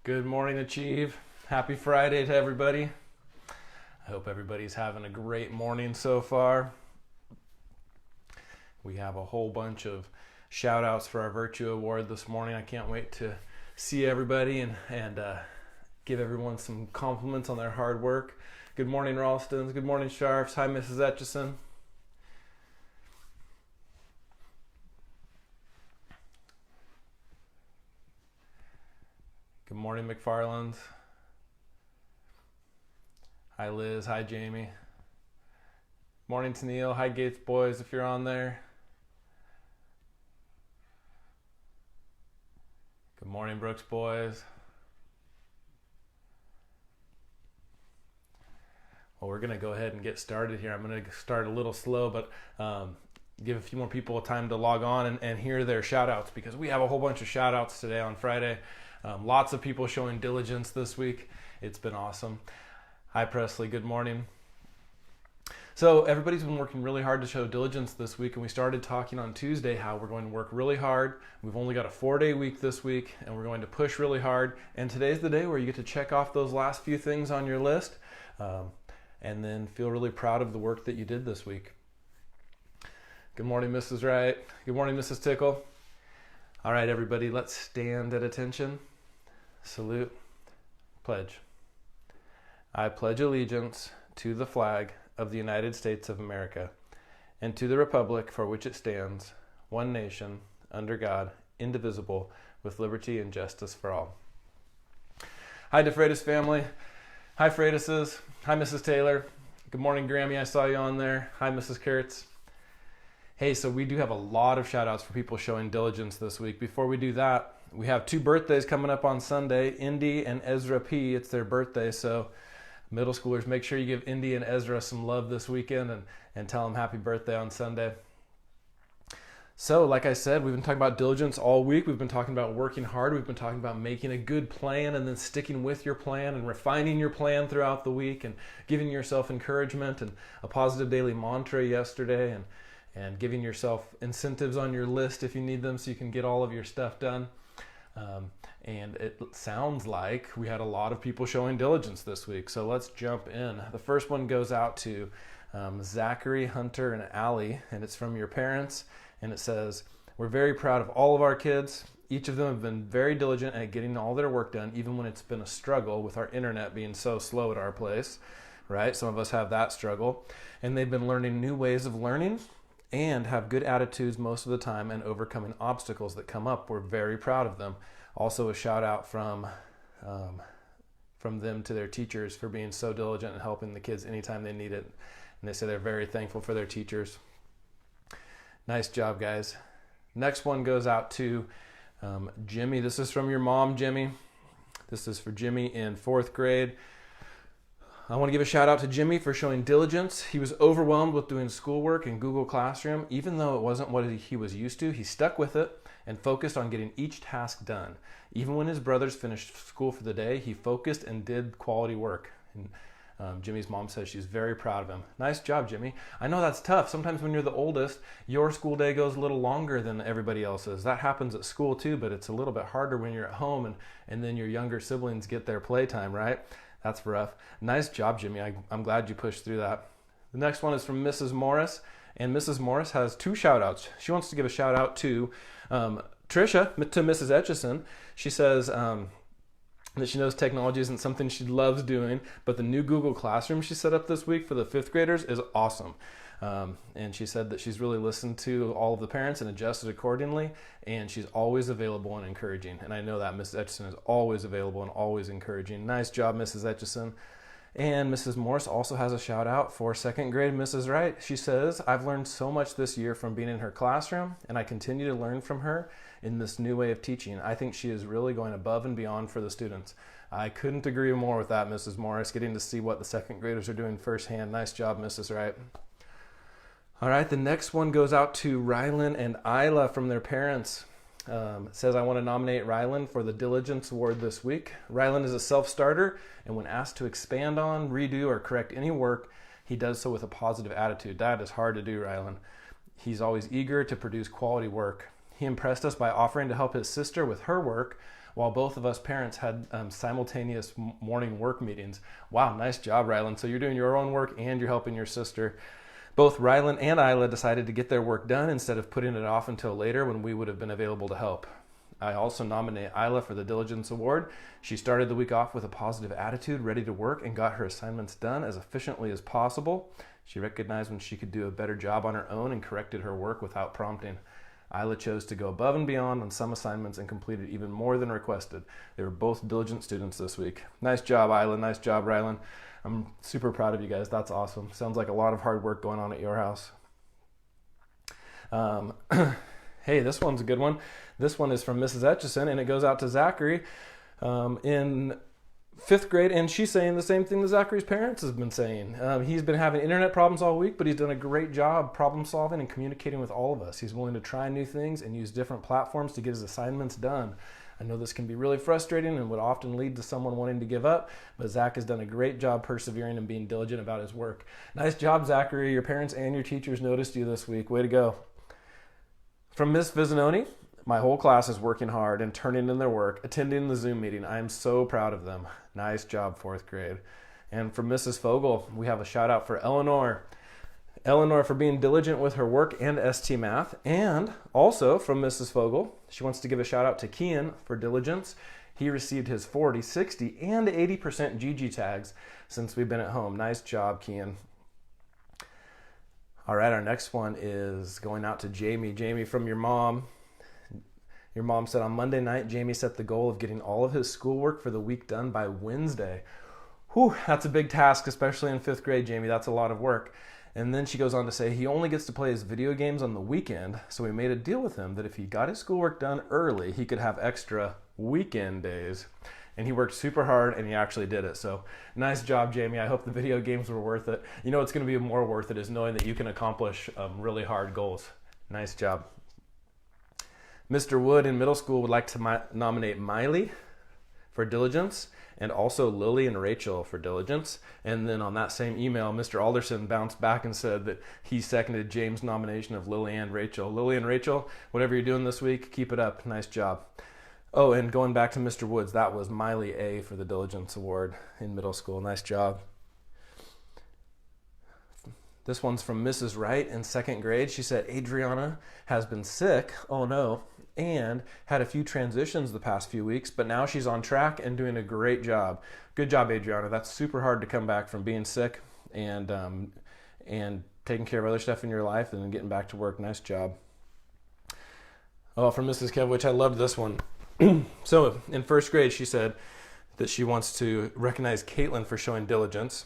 Good morning, Achieve. Happy Friday to everybody. I hope everybody's having a great morning so far. We have a whole bunch of shout outs for our Virtue Award this morning. I can't wait to see everybody and give everyone some compliments on their hard work. Good morning, Ralstons. Good morning, Sharps. Hi, Mrs. Etchison. Good morning, McFarlands. Hi, Liz. Hi, Jamie. Morning to Neil. Hi, Gates boys, if you're on there. Good morning, Brooks boys. Well, we're going to go ahead and get started here. I'm going to start a little slow, but give a few more people time to log on and hear their shout outs, because we have a whole bunch of shout outs today on Friday. Lots of people showing diligence this week. It's been awesome. Hi, Presley. Good morning. So everybody's been working really hard to show diligence this week, and we started talking on Tuesday how we're going to work really hard. We've only got a 4-day week this week, and we're going to push really hard. And today's the day where you get to check off those last few things on your list, and then feel really proud of the work that you did this week. Good morning, Mrs. Wright. Good morning, Mrs. Tickle. All right, everybody, let's stand at attention. Salute. Pledge. I pledge allegiance to the flag of the United States of America and to the republic for which it stands, one nation, under God, indivisible, with liberty and justice for all. Hi, DeFreitas family. Hi, Freitas's. Hi, Mrs. Taylor. Good morning, Grammy. I saw you on there. Hi, Mrs. Kurtz. Hey, so we do have a lot of shout outs for people showing diligence this week. Before we do that, we have 2 birthdays coming up on Sunday, Indy and Ezra P. It's their birthday, so middle schoolers, make sure you give Indy and Ezra some love this weekend and tell them happy birthday on Sunday. So, like I said, we've been talking about diligence all week. We've been talking about working hard. We've been talking about making a good plan and then sticking with your plan and refining your plan throughout the week and giving yourself encouragement and a positive daily mantra yesterday and giving yourself incentives on your list if you need them so you can get all of your stuff done. And it sounds like we had a lot of people showing diligence this week. So let's jump in. The first one goes out to Zachary, Hunter, and Allie, and it's from your parents. And it says, we're very proud of all of our kids. Each of them have been very diligent at getting all their work done, even when it's been a struggle with our internet being so slow at our place, right? Some of us have that struggle. And they've been learning new ways of learning and have good attitudes most of the time and overcoming obstacles that come up. We're very proud of them. Also a shout out from them to their teachers for being so diligent and helping the kids anytime they need it. And they say they're very thankful for their teachers. Nice job, guys. Next one goes out to Jimmy. This is from your mom, Jimmy. This is for Jimmy in 4th grade. I want to give a shout out to Jimmy for showing diligence. He was overwhelmed with doing schoolwork in Google Classroom. Even though it wasn't what he was used to, he stuck with it and focused on getting each task done. Even when his brothers finished school for the day, he focused and did quality work. And Jimmy's mom says she's very proud of him. Nice job, Jimmy. I know that's tough. Sometimes when you're the oldest, your school day goes a little longer than everybody else's. That happens at school too, but it's a little bit harder when you're at home and then your younger siblings get their playtime, right? That's rough. Nice job, Jimmy. I'm glad you pushed through that. The next one is from Mrs. Morris, and Mrs. Morris has 2 shout outs. She wants to give a shout out to Trisha, to Mrs. Etchison. She says that she knows technology isn't something she loves doing, but the new Google Classroom she set up this week for the 5th graders is awesome. And she said that she's really listened to all of the parents and adjusted accordingly, and she's always available and encouraging. And I know that Mrs. Etchison is always available and always encouraging. Nice job, Mrs. Etchison. And Mrs. Morris also has a shout out for 2nd grade Mrs. Wright. She says, I've learned so much this year from being in her classroom, and I continue to learn from her in this new way of teaching. I think she is really going above and beyond for the students. I couldn't agree more with that, Mrs. Morris, getting to see what the 2nd graders are doing firsthand. Nice job, Mrs. Wright. All right, the next one goes out to Rylan and Isla from their parents. It says, I want to nominate Rylan for the Diligence Award this week. Rylan is a self-starter, and when asked to expand on, redo, or correct any work, he does so with a positive attitude. That is hard to do, Rylan. He's always eager to produce quality work. He impressed us by offering to help his sister with her work while both of us parents had simultaneous morning work meetings. Wow, nice job, Rylan. So you're doing your own work and you're helping your sister. Both Rylan and Isla decided to get their work done instead of putting it off until later when we would have been available to help. I also nominate Isla for the Diligence Award. She started the week off with a positive attitude, ready to work, and got her assignments done as efficiently as possible. She recognized when she could do a better job on her own and corrected her work without prompting. Isla chose to go above and beyond on some assignments and completed even more than requested. They were both diligent students this week. Nice job, Isla. Nice job, Rylan. I'm super proud of you guys. That's awesome. Sounds like a lot of hard work going on at your house. Hey, this one's a good one. This one is from Mrs. Etchison, and it goes out to Zachary in 5th grade, and she's saying the same thing that Zachary's parents have been saying. He's been having internet problems all week, but he's done a great job problem solving and communicating with all of us. He's willing to try new things and use different platforms to get his assignments done. I know this can be really frustrating and would often lead to someone wanting to give up, but Zach has done a great job persevering and being diligent about his work. Nice job, Zachary. Your parents and your teachers noticed you this week. Way to go. From Miss Vizzanoni, my whole class is working hard and turning in their work, attending the Zoom meeting. I am so proud of them. Nice job, 4th grade. And from Mrs. Fogel, we have a shout out for Eleanor. Eleanor for being diligent with her work and ST Math. And also from Mrs. Fogel, she wants to give a shout out to Kian for diligence. He received his 40, 60, and 80% GG tags since we've been at home. Nice job, Kian. All right, our next one is going out to Jamie. Jamie, from your mom. Your mom said on Monday night, Jamie set the goal of getting all of his schoolwork for the week done by Wednesday. Whew, that's a big task, especially in 5th grade, Jamie. That's a lot of work. And then she goes on to say he only gets to play his video games on the weekend, so we made a deal with him that if he got his schoolwork done early, he could have extra weekend days. And he worked super hard, and he actually did it. So nice job, Jamie. I hope the video games were worth it. You know what's going to be more worth it is knowing that you can accomplish really hard goals. Nice job. Mr. Wood in middle school would like to nominate Miley for diligence and also Lily and Rachel for diligence. And then on that same email, Mr. Alderson bounced back and said that he seconded James' nomination of Lily and Rachel. Lily and Rachel, whatever you're doing this week, keep it up. Nice job. Oh, and going back to Mr. Woods, that was Miley A for the Diligence Award in middle school. Nice job. This one's from Mrs. Wright in 2nd grade. She said, Adriana has been sick, oh no, and had a few transitions the past few weeks, but now she's on track and doing a great job. Good job, Adriana. That's super hard to come back from being sick and taking care of other stuff in your life and then getting back to work. Nice job. Oh, from Mrs. Kevich, I loved this one. So in 1st grade, she said that she wants to recognize Caitlin for showing diligence.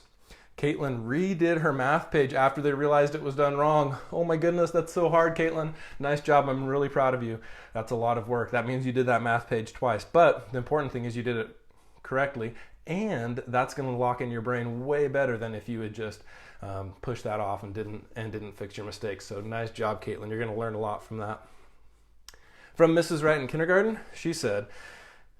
Caitlin redid her math page after they realized it was done wrong. Oh my goodness, that's so hard, Caitlin. Nice job. I'm really proud of you. That's a lot of work. That means you did that math page twice. But the important thing is you did it correctly, and that's going to lock in your brain way better than if you had just pushed that off and didn't fix your mistakes. So nice job, Caitlin. You're going to learn a lot from that. From Mrs. Wright in kindergarten, she said,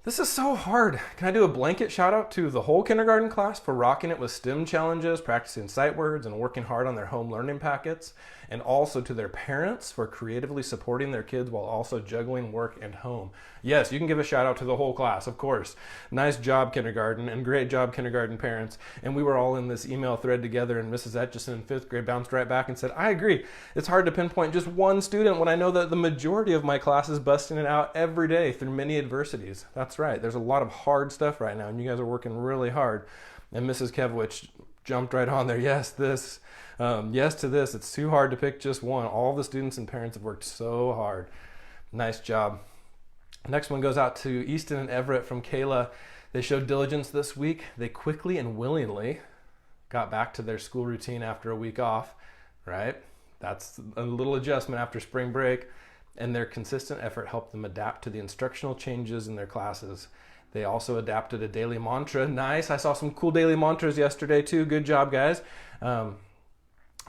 this is so hard. Can I do a blanket shout out to the whole kindergarten class for rocking it with STEM challenges, practicing sight words, and working hard on their home learning packets, and also to their parents for creatively supporting their kids while also juggling work and home. Yes, you can give a shout out to the whole class, of course. Nice job, kindergarten, and great job, kindergarten parents. And we were all in this email thread together, and Mrs. Etchison in 5th grade bounced right back and said, I agree. It's hard to pinpoint just one student when I know that the majority of my class is busting it out every day through many adversities. That's right. There's a lot of hard stuff right now, and you guys are working really hard. And Mrs. Kevich jumped right on there. Yes, yes to this. It's too hard to pick just one. All the students and parents have worked so hard. Nice job. Next one goes out to Easton and Everett from Kayla. They showed diligence this week. They quickly and willingly got back to their school routine after a week off, right? That's a little adjustment after spring break. And their consistent effort helped them adapt to the instructional changes in their classes. They also adapted a daily mantra. Nice. I saw some cool daily mantras yesterday too. Good job, guys.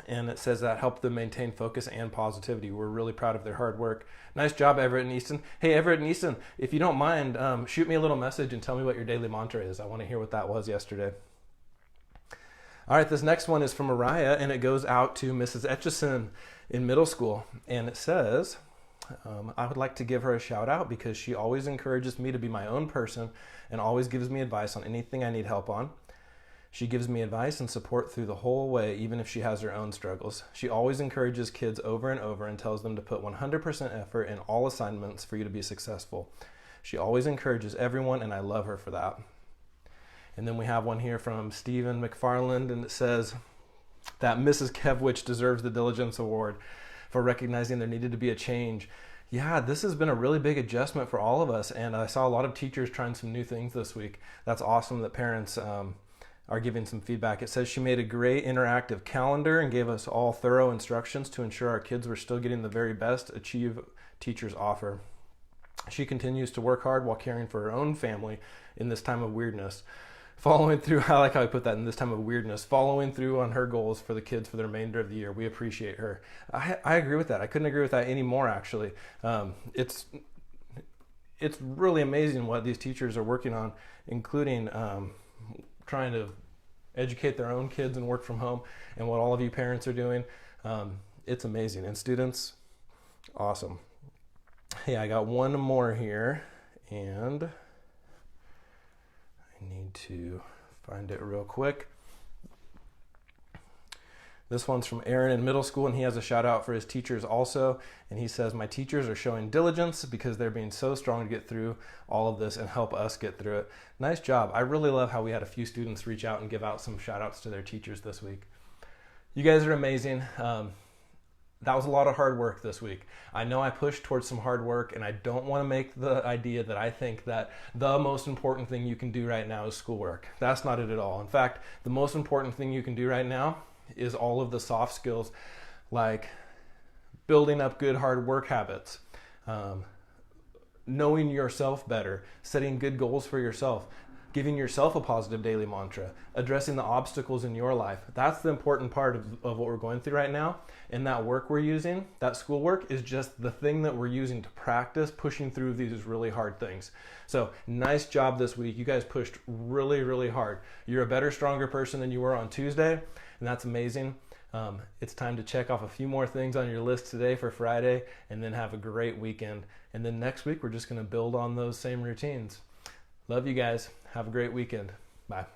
And it says that helped them maintain focus and positivity. We're really proud of their hard work. Nice job, Everett and Easton. Hey, Everett and Easton, if you don't mind, shoot me a little message and tell me what your daily mantra is. I want to hear what that was yesterday. All right, this next one is from Mariah, and it goes out to Mrs. Etchison in middle school. And it says, I would like to give her a shout out because she always encourages me to be my own person and always gives me advice on anything I need help on. She gives me advice and support through the whole way, even if she has her own struggles. She always encourages kids over and over and tells them to put 100% effort in all assignments for you to be successful. She always encourages everyone, and I love her for that. And then we have one here from Stephen McFarland, and it says that Mrs. Kevwich deserves the Diligence Award for recognizing there needed to be a change. Yeah, this has been a really big adjustment for all of us, and I saw a lot of teachers trying some new things this week. That's awesome that parents are giving some feedback. It says she made a great interactive calendar and gave us all thorough instructions to ensure our kids were still getting the very best Achieve teachers offer. She continues to work hard while caring for her own family in this time of weirdness. Following through, I like how I put that, in this time of weirdness, following through on her goals for the kids for the remainder of the year. We appreciate her. I agree with that. I couldn't agree with that anymore, actually. It's really amazing what these teachers are working on, including trying to educate their own kids and work from home, and what all of you parents are doing. It's amazing. And students, awesome. Hey, I got one more here, and I need to find it real quick. This one's from Aaron in middle school, and he has a shout out for his teachers also. And he says, my teachers are showing diligence because they're being so strong to get through all of this and help us get through it. Nice job. I really love how we had a few students reach out and give out some shout outs to their teachers this week. You guys are amazing. That was a lot of hard work this week. I know I pushed towards some hard work, and I don't want to make the idea that I think that the most important thing you can do right now is schoolwork. That's not it at all. In fact, the most important thing you can do right now is all of the soft skills, like building up good hard work habits, knowing yourself better, setting good goals for yourself, giving yourself a positive daily mantra, addressing the obstacles in your life. That's the important part of what we're going through right now. And that work we're using, that schoolwork, is just the thing that we're using to practice pushing through these really hard things. So nice job this week. You guys pushed really, really hard. You're a better, stronger person than you were on Tuesday, and that's amazing. It's time to check off a few more things on your list today for Friday, and then have a great weekend. And then next week, we're just going to build on those same routines. Love you guys. Have a great weekend. Bye.